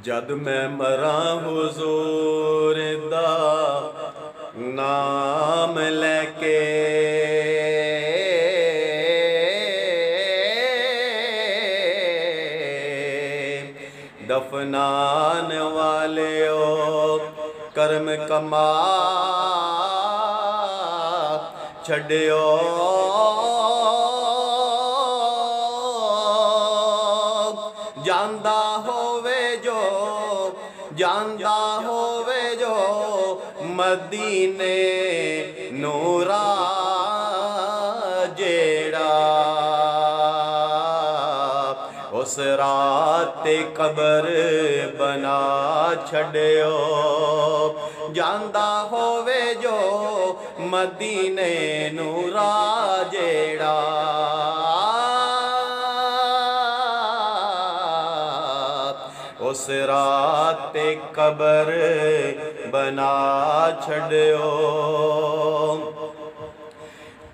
جد میں مراں حضور دا نام لے کے دفنان والے او کرم کما چھڑیو جاندہ ہووے جو مدینے نورا جیڑا اس رات قبر بنا چھڑیو جاندہ ہووے جو مدینے نورا جیڑا اس رات قبر بنا چھڑیو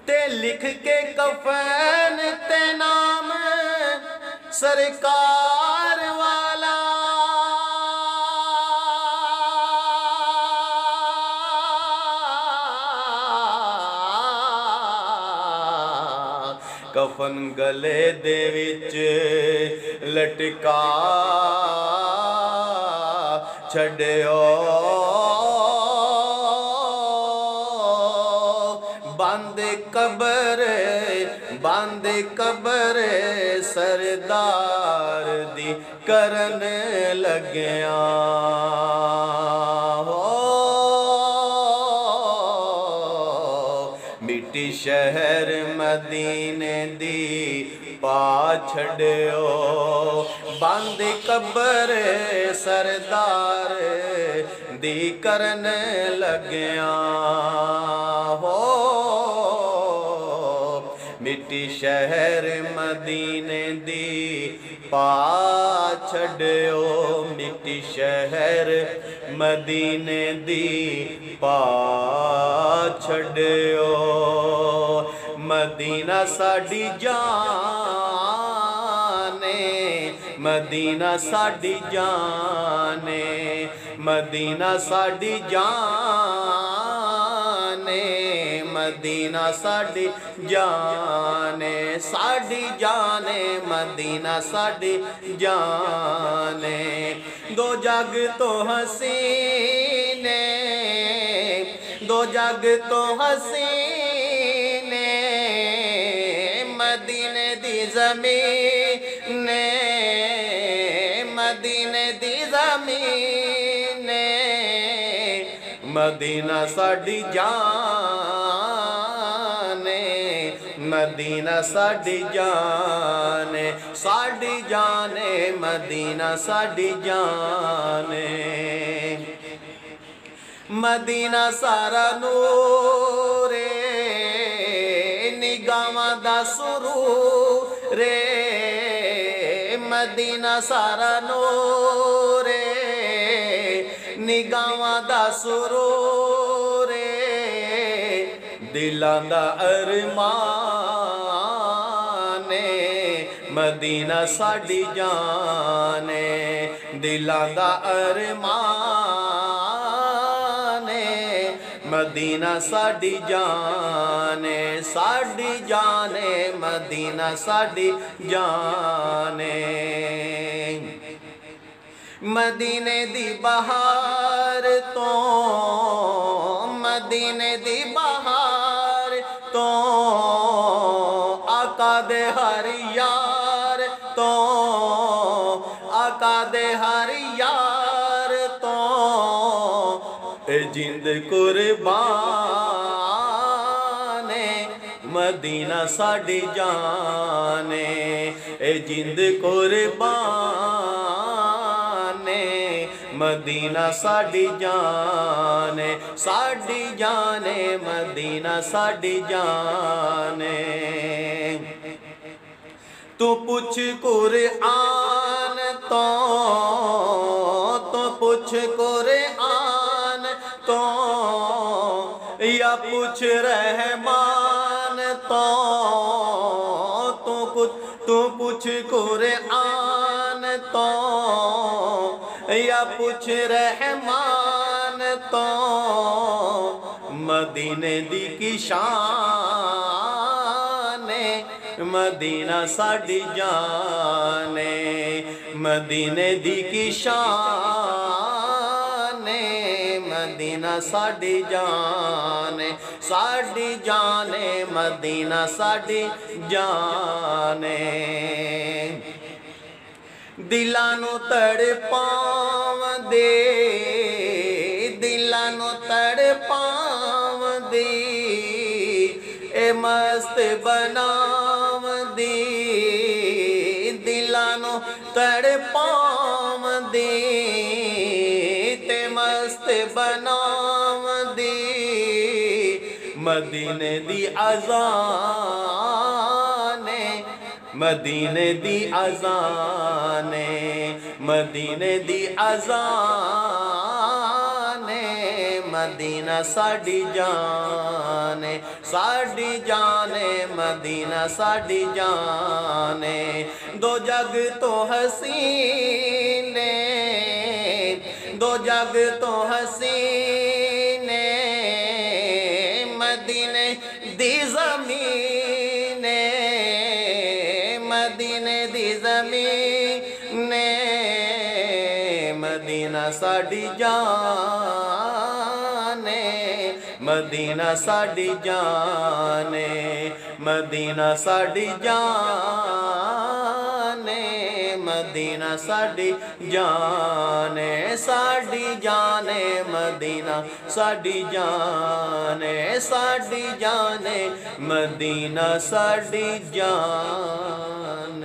تے لکھ کے کفن تے نام سرکار والا کفن گلے دے وچ لٹکا چھڑیو بند قبر سردار دی کرن لگیاں مٹی شہر مدینے دی پا چھڑیو بند قبر سردار دی کرن لگیاں مٹی شہر مدینے دی پا چھڑیو مٹی شہر مدینے دی پا چھڑیو مدینہ ساڈی جانے مدینہ ساڈی جانے مدینہ ساڈی جانے مدینہ ساڈی جانے مدینہ ساڈی جانے دو جگ تو حسینے دو جگ تو حسینے مدینے دی زمین مدینے دی زمین مدینہ ساڈی جانے مدینہ ساڈی جانے مدینہ ساڈی جانے مدینہ سارا نور نگاواں دا سرور مدینہ سارا نور نگاواں دا سرور دلاں دا ارمان مدینہ ساڈی جانے دلاں دا ارمان مدینہ ساڈی جانے مدینہ ساڈی جانے مدینے دی بہار تو مدینے دی بہار تو آقا دے ہر یار تو آقا دے ہر یار تو اے جند قربان مدینہ ساڈی جانے اے جند قربان مدینہ ساڈی جانے مدینہ ساڈی جانے تو پوچھ قرآن تو پوچھ قرآن تو یا پوچھ رحمان تو پوچھ قرآن تو یا پوچھ رحمان تو مدینے دی کی شان مدینہ ساڈی جان مدینے دی کی شان مدینہ ساڈی جان مدینہ ساڈی جان دلانو تڑپاون دے دلانو تڑپاون دی اے مست بناون دی دلانو تڑپاون دی تے مست بناون دی مدینے دی اذان مدینے دی اذان مدینے دی اذان مدینہ ساڈی جان مدینہ ساڈی جان دو جگ تو حسین دو جگ تو حسین مدینے دی زمین مدینے دی زمین مدینہ ساڈی جان مدینہ ساڈی جان مدینہ ساڈی جان مدینہ ساڈی جان مدینہ ساڈی جان مدینہ ساڈی جان